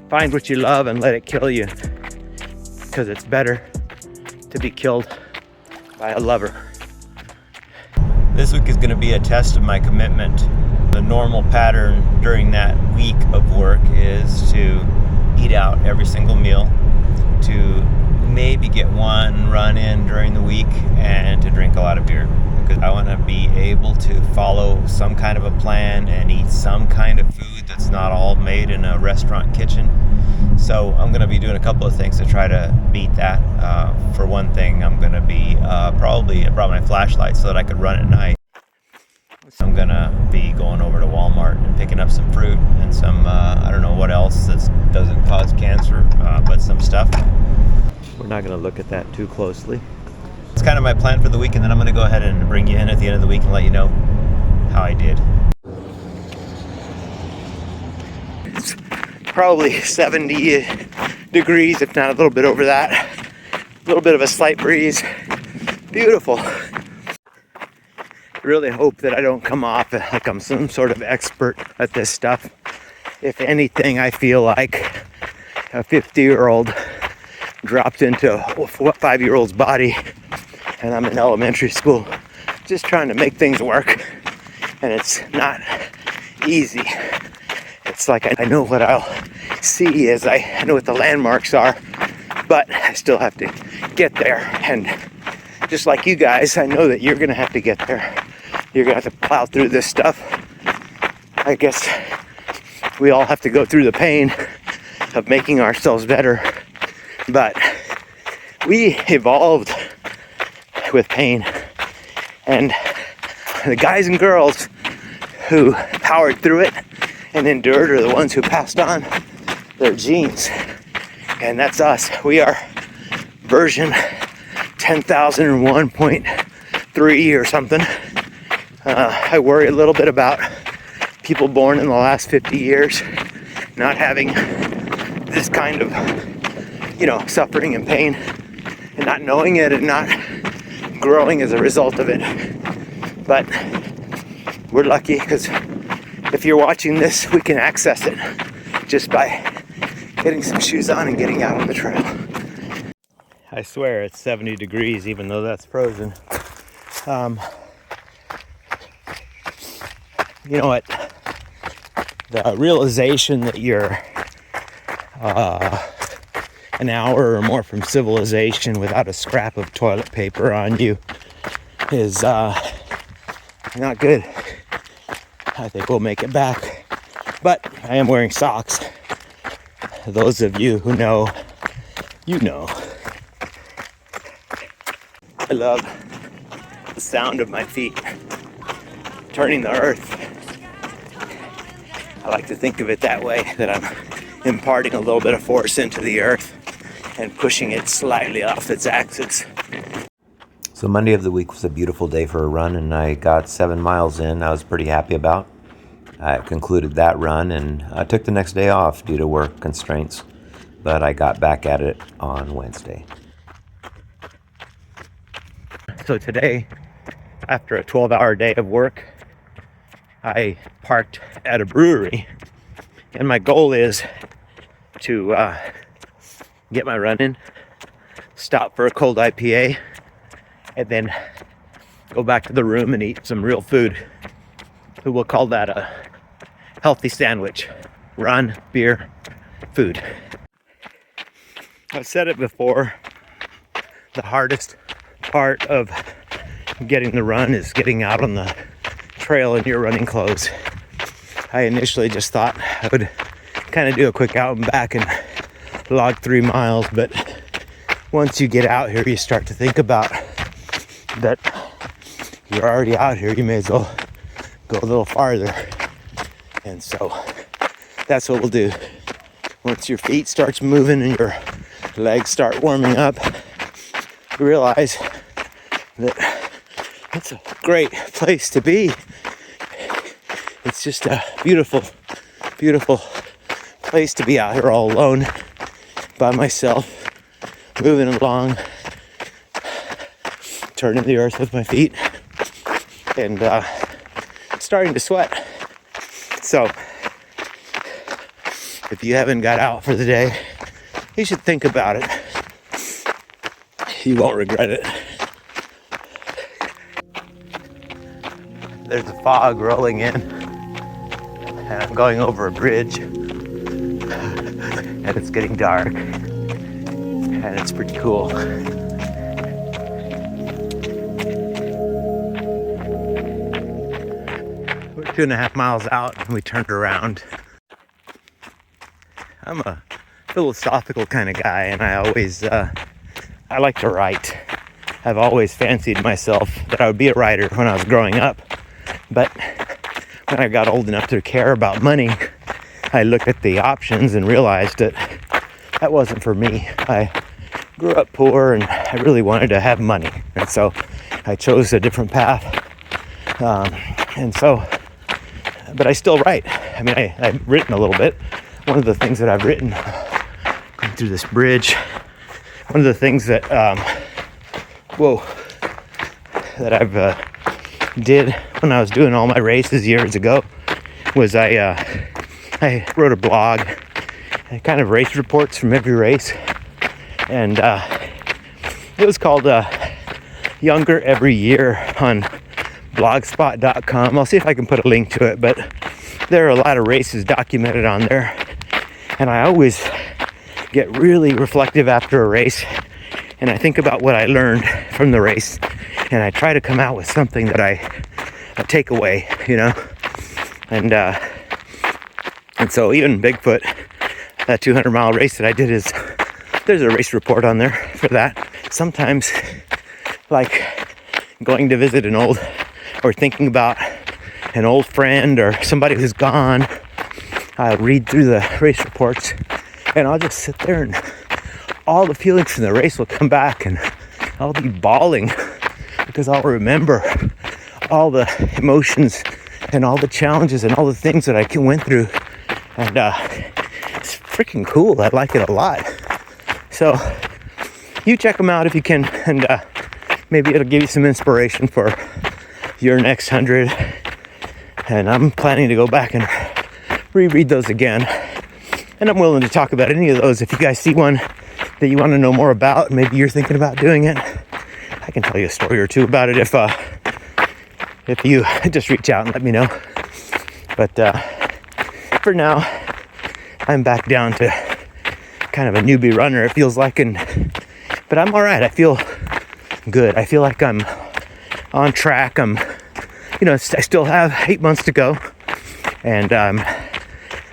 find what you love and let it kill you, because it's better to be killed by a lover. This week is going to be a test of my commitment. The normal pattern during that week of work is to eat out every single meal, to maybe get one run in during the week, and to drink a lot of beer. Because I want to be able to follow some kind of a plan and eat some kind of food that's not all made in a restaurant kitchen. So I'm going to be doing a couple of things to try to beat that. For one thing, I'm going to be I brought my flashlight so that I could run at night. So I'm going to be going over to Walmart and picking up some fruit and some, I don't know what else that doesn't cause cancer, but some stuff. We're not going to look at that too closely. It's kind of my plan for the week, and then I'm going to go ahead and bring you in at the end of the week and let you know how I did. It's probably 70 degrees, if not a little bit over that. A little bit of a slight breeze. Beautiful. I really hope that I don't come off like I'm some sort of expert at this stuff. If anything, I feel like a 50-year-old dropped into a 5-year-old's body, and I'm in elementary school just trying to make things work, and it's not easy. It's like I know what I'll see as I know what the landmarks are, but I still have to get there. And just like you guys, I know that you're gonna have to get there. You're gonna have to plow through this stuff. I guess we all have to go through the pain of making ourselves better, but we evolved with pain, and the guys and girls who powered through it and endured are the ones who passed on their genes, and that's us. We are version 10,001.3 or something. I worry a little bit about people born in the last 50 years not having this kind of, suffering and pain, and not knowing it and not growing as a result of it. But we're lucky, because if you're watching this, we can access it just by getting some shoes on and getting out on the trail. I swear it's 70 degrees, even though that's frozen. You know what? The realization that you're an hour or more from civilization without a scrap of toilet paper on you is not good. I think we'll make it back, but I am wearing socks. Those of you who know, you know. I love the sound of my feet turning the earth. I like to think of it that way, that I'm imparting a little bit of force into the earth and pushing it slightly off its axis. So Monday of the week was a beautiful day for a run, and I got 7 miles in. I was pretty happy about. I concluded that run, and I took the next day off due to work constraints, but I got back at it on Wednesday. So today, after a 12-hour day of work, I parked at a brewery, and my goal is to get my run in, stop for a cold IPA, and then go back to the room and eat some real food. We'll call that a healthy sandwich. Run, beer, food. I've said it before, the hardest part of getting the run is getting out on the trail in your running clothes. I initially just thought I would kind of do a quick out and back and log 3 miles, but once you get out here, you start to think about that you're already out here. You may as well go a little farther. And so that's what we'll do. Once your feet starts moving and your legs start warming up, you realize that it's a great place to be. It's just a beautiful, beautiful place to be out here all alone by myself, moving along, turning the earth with my feet, and starting to sweat. So If you haven't got out for the day, you should think about it. You won't regret it. There's a fog rolling in, and I'm going over a bridge, and it's getting dark, and it's pretty cool. We're 2.5 miles out, and we turned around. I'm a philosophical kind of guy, and I like to write. I've always fancied myself that I would be a writer when I was growing up. But when I got old enough to care about money, I looked at the options and realized that that wasn't for me. I grew up poor and I really wanted to have money. And so I chose a different path. But I still write. I mean, I've written a little bit. One of the things that I've written going through this bridge, one of the things that, that I've did when I was doing all my races years ago was I wrote a blog, kind of race reports from every race, and it was called Younger Every Year on blogspot.com. I'll see if I can put a link to it, but there are a lot of races documented on there, and I always get really reflective after a race, and I think about what I learned from the race, and I try to come out with something that I take away, and so even Bigfoot, that 200-mile race that I did, there's a race report on there for that. Sometimes, like going to visit or thinking about an old friend or somebody who's gone, I'll read through the race reports, and I'll just sit there, and all the feelings from the race will come back, and I'll be bawling because I'll remember all the emotions and all the challenges and all the things that I went through, and it's freaking cool. I like it a lot. So you check them out if you can, and maybe it'll give you some inspiration for your next 100. And I'm planning to go back and reread those again, and I'm willing to talk about any of those. If you guys see one that you want to know more about, maybe you're thinking about doing it, I can tell you a story or two about it if you just reach out and let me know. But for now, I'm back down to kind of a newbie runner, it feels like, but I'm all right. I feel good. I feel like I'm on track. I still have 8 months to go, and I'm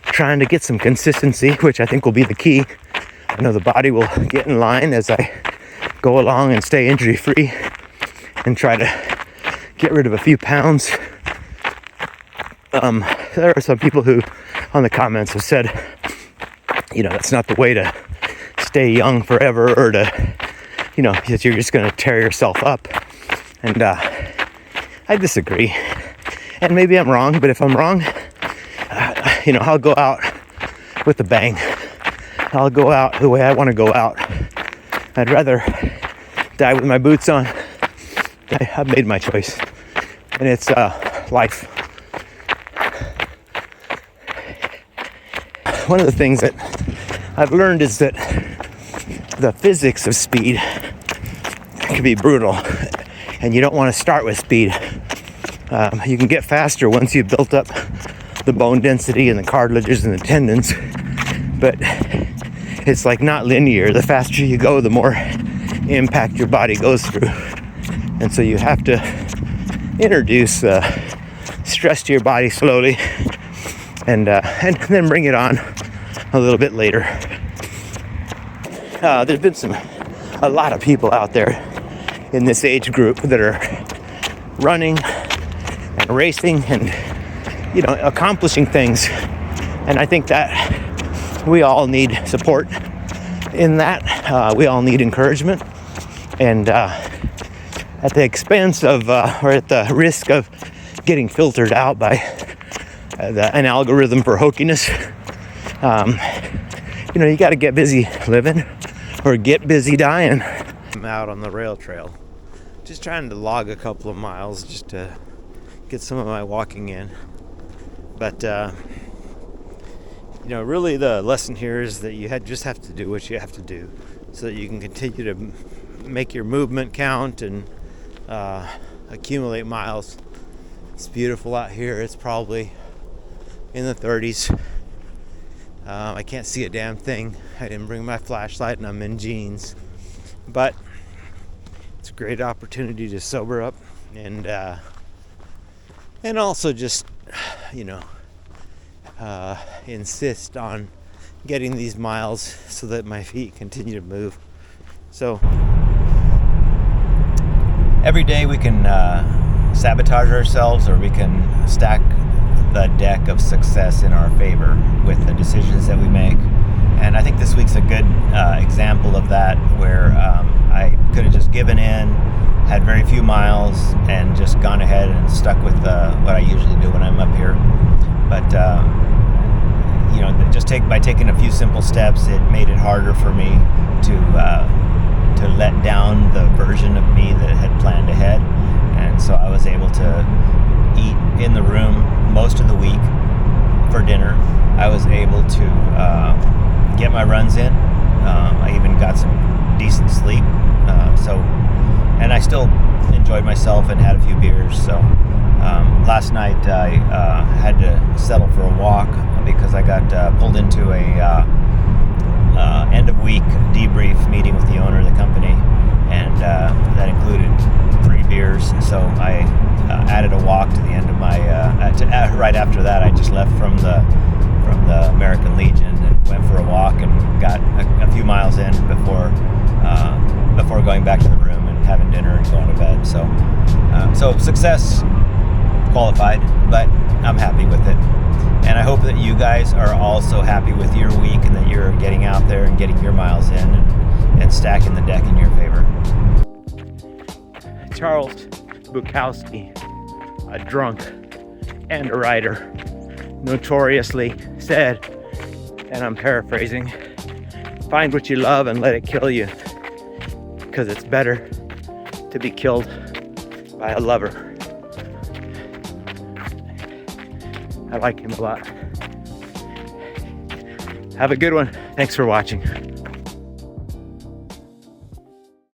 trying to get some consistency, which I think will be the key. I know the body will get in line as I go along and stay injury free and try to get rid of a few pounds. There are some people who on the comments have said, that's not the way to stay young forever, or to, that you're just going to tear yourself up. And I disagree. And maybe I'm wrong, but if I'm wrong, I'll go out with a bang. I'll go out the way I want to go out. I'd rather die with my boots on. I've made my choice, and it's life. One of the things that I've learned is that the physics of speed can be brutal, and you don't want to start with speed. You can get faster once you've built up the bone density and the cartilages and the tendons, but it's like not linear. The faster you go, the more impact your body goes through, and so you have to introduce stress to your body slowly, and then bring it on a little bit later. There's been a lot of people out there in this age group that are running and racing and accomplishing things, and I think that we all need support in that. We all need encouragement, and at the expense of or at the risk of getting filtered out by an algorithm for hokiness, you got to get busy living or get busy dying. I'm out on the rail trail, just trying to log a couple of miles just to get some of my walking in. But really the lesson here is that you just have to do what you have to do so that you can continue to make your movement count and accumulate miles. It's beautiful out here. It's probably in the 30s. I can't see a damn thing. I didn't bring my flashlight and I'm in jeans. But it's a great opportunity to sober up and also just, insist on getting these miles so that my feet continue to move. So every day we can sabotage ourselves, or we can stack the deck of success in our favor with the decisions that we make. And I think this week's a good example of that, where I could have just given in, had very few miles, and just gone ahead and stuck with what I usually do when I'm up here. But just by taking a few simple steps, it made it harder for me to let down the version of me that had planned ahead. And so I was able to eat in the room most of the week for dinner. I was able to get my runs in. I even got some decent sleep. And I still enjoyed myself and had a few beers. So last night I had to settle for a walk because I got pulled into a end of week debrief meeting with the owner of the company, and that included 3 beers. So I added a walk to the end of my. Right after that, I just left from the American Legion and went for a walk and got a few miles in before going back to the room and having dinner and going to bed. So success qualified, but I'm happy with it. And I hope that you guys are also happy with your week and that you're getting out there and getting your miles in and stacking the deck in your favor. Charles Bukowski, a drunk and a writer, notoriously said, and I'm paraphrasing, find what you love and let it kill you, because it's better to be killed by a lover. I like him a lot. Have a good one. Thanks for watching.